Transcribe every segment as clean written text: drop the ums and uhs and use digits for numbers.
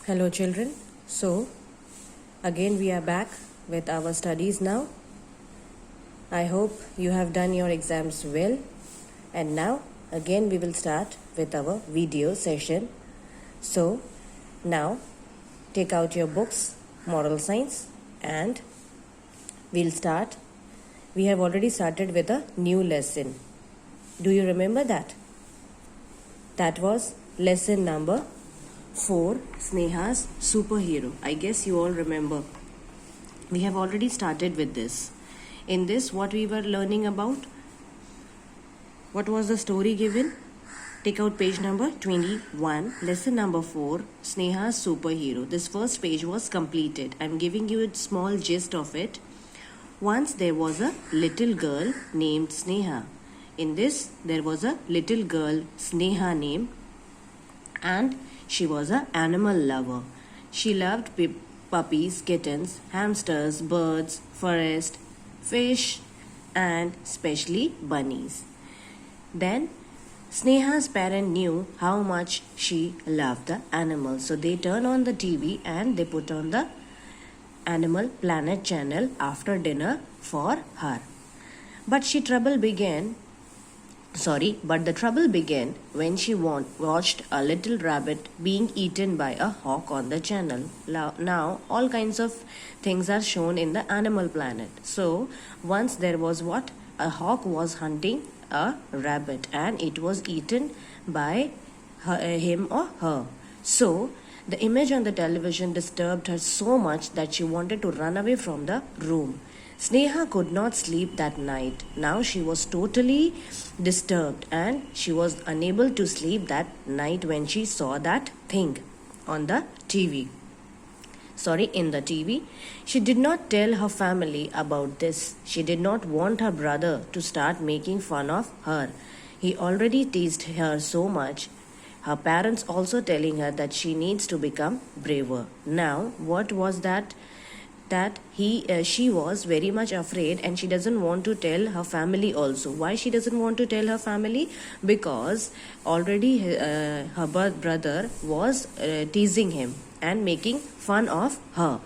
Hello children. So again we are back with our studies now. I hope you have done your exams well, and now again we will start with our video session. So now take out your books, moral science, and we'll start. We have already started with a new lesson. Do you remember that? That was lesson number 4, Sneha's Superhero. I guess you all remember. We have already started with this. In this, what we were learning about? What was the story given? Take out page number 21, lesson number 4, Sneha's Superhero. This first page was completed. I'm giving you a small gist of it. Once there was a little girl named Sneha. In this, there was a little girl, Sneha name, and she was an animal lover. She loved puppies, kittens, hamsters, birds, forest, fish, and especially bunnies. Then Sneha's parent knew how much she loved the animals. So they turned on the TV and they put on the Animal Planet channel after dinner for her. But the trouble began when she watched a little rabbit being eaten by a hawk on the channel. Now, all kinds of things are shown in the Animal Planet. So, once there was what? A hawk was hunting a rabbit and it was eaten by him or her. So, the image on the television disturbed her so much that she wanted to run away from the room. Sneha could not sleep that night. Now she was totally disturbed and she was unable to sleep that night when she saw that thing on the TV. In the TV. She did not tell her family about this. She did not want her brother to start making fun of her. He already teased her so much. Her parents also telling her that she needs to become braver. Now, what was that she was very much afraid and she doesn't want to tell her family also. Why she doesn't want to tell her family? Because already her brother was teasing him and making fun of her.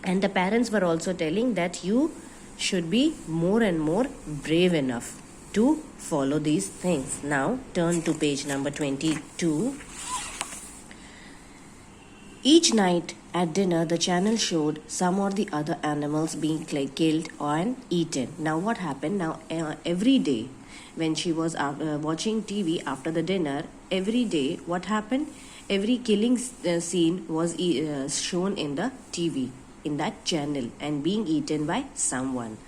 And the parents were also telling that you should be more and more brave enough to follow these things. Now turn to page number 22. Each night at dinner, the channel showed some or the other animals being killed and eaten. Now what happened? Now every day when she was watching TV after the dinner, every day what happened? Every killing scene was shown in the TV, in that channel, and being eaten by someone.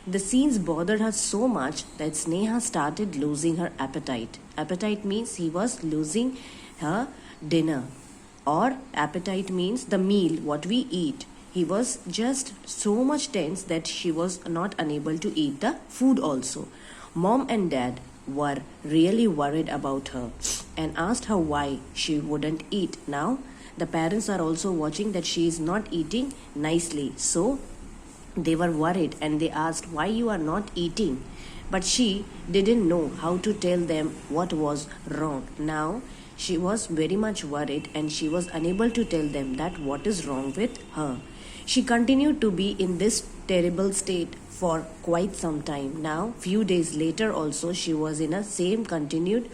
The scenes bothered her so much that Sneha started losing her appetite. Appetite means he was losing her dinner. Or appetite means the meal, what we eat. He was just so much tense that she was not unable to eat the food also. Mom and dad were really worried about her and asked her why she wouldn't eat. Now, the parents are also watching that she is not eating nicely. So, they were worried and they asked why you are not eating. But she didn't know how to tell them what was wrong. Now, she was very much worried and she was unable to tell them that what is wrong with her. She continued to be in this terrible state for quite some time. Now, few days later also, she was in a same continued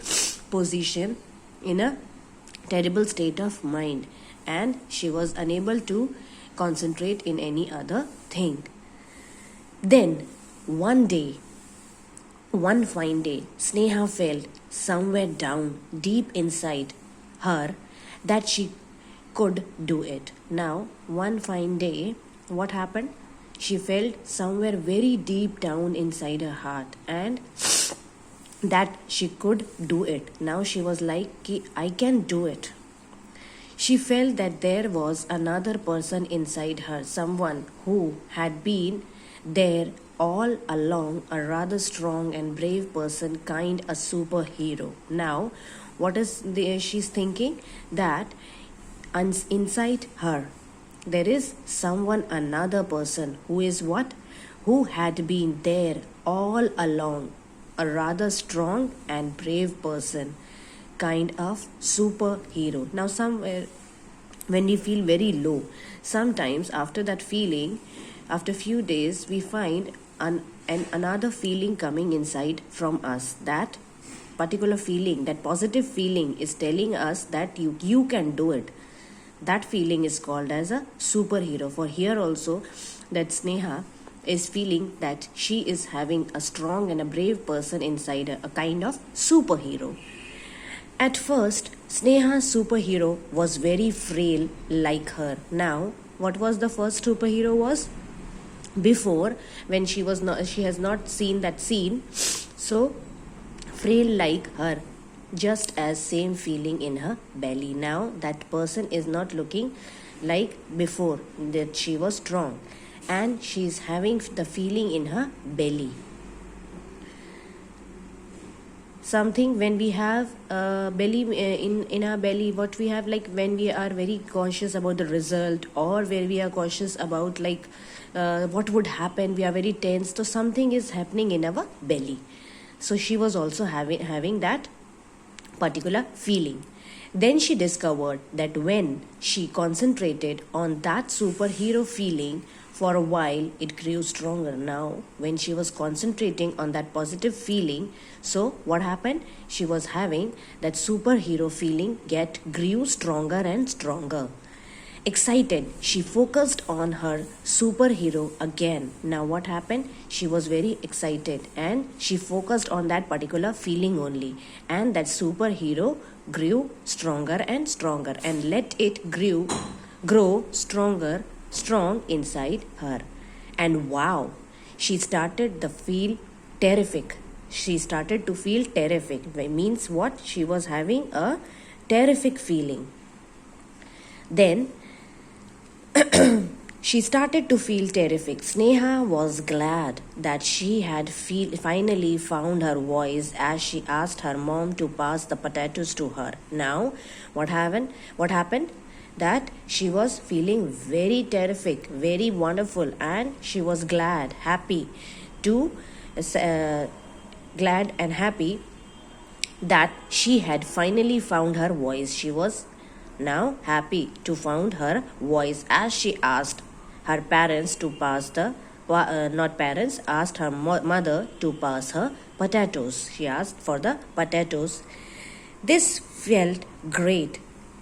position in a terrible state of mind and she was unable to concentrate in any other thing. Then, one fine day, Sneha felt somewhere down deep inside her that she could do it. Now, one fine day, what happened? She felt somewhere very deep down inside her heart and that she could do it. Now she was like, I can do it. She felt that there was another person inside her, someone who had been there all along, a rather strong and brave person, a superhero. Now, what is she's thinking? That inside her, there is someone, another person who is what? Who had been there all along, a rather strong and brave person. kind of superhero. Now, somewhere when we feel very low, sometimes after that feeling, after few days, we find another feeling coming inside from us. That particular feeling, that positive feeling, is telling us that you can do it. That feeling is called as a superhero. For here also, that Sneha is feeling that she is having a strong and a brave person inside her, a kind of superhero. At first, Sneha's superhero was very frail like her. Now, what was the first superhero was? Before, when she has not seen that scene, so frail like her, just as same feeling in her belly. Now that person is not looking like before, that she was strong, and she is having the feeling in her belly. Something when we have belly in our belly, what we have, like when we are very cautious about the result, or where we are cautious about like what would happen, we are very tense, so something is happening in our belly. So she was also having that particular feeling. Then she discovered that when she concentrated on that superhero feeling for a while, it grew stronger. Now, when she was concentrating on that positive feeling, so what happened? She was having that superhero feeling grew stronger and stronger. Excited, she focused on her superhero again. Now, what happened? She was very excited and she focused on that particular feeling only. And that superhero grew stronger and stronger, and let it grow strong inside her. And wow, she started to feel terrific. She started to feel terrific. Means what? She was having a terrific feeling. Then she started to feel terrific. Sneha was glad that she had finally found her voice as she asked her mom to pass the potatoes to her. Now, what happened? That she was feeling very terrific, very wonderful, and she was glad and happy that she had finally found her voice. She was now happy to found her voice as she asked her parents to pass asked her mother to pass her potatoes. She asked for the potatoes. This felt great.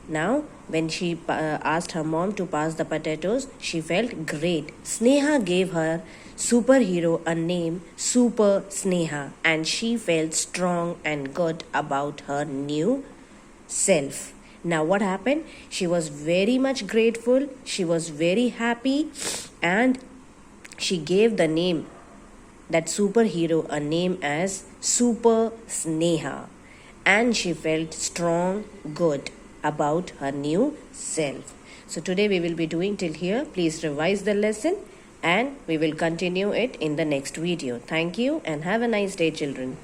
Now, when she asked her mom to pass the potatoes, she felt great. Sneha gave her superhero a name, Super Sneha, and she felt strong and good about her new self. Now, what happened? She was very much grateful, she was very happy, and she gave the name, that superhero, a name as Super Sneha, and she felt strong, good about her new self. So, today we will be doing till here. Please revise the lesson and we will continue it in the next video. Thank you and have a nice day, children.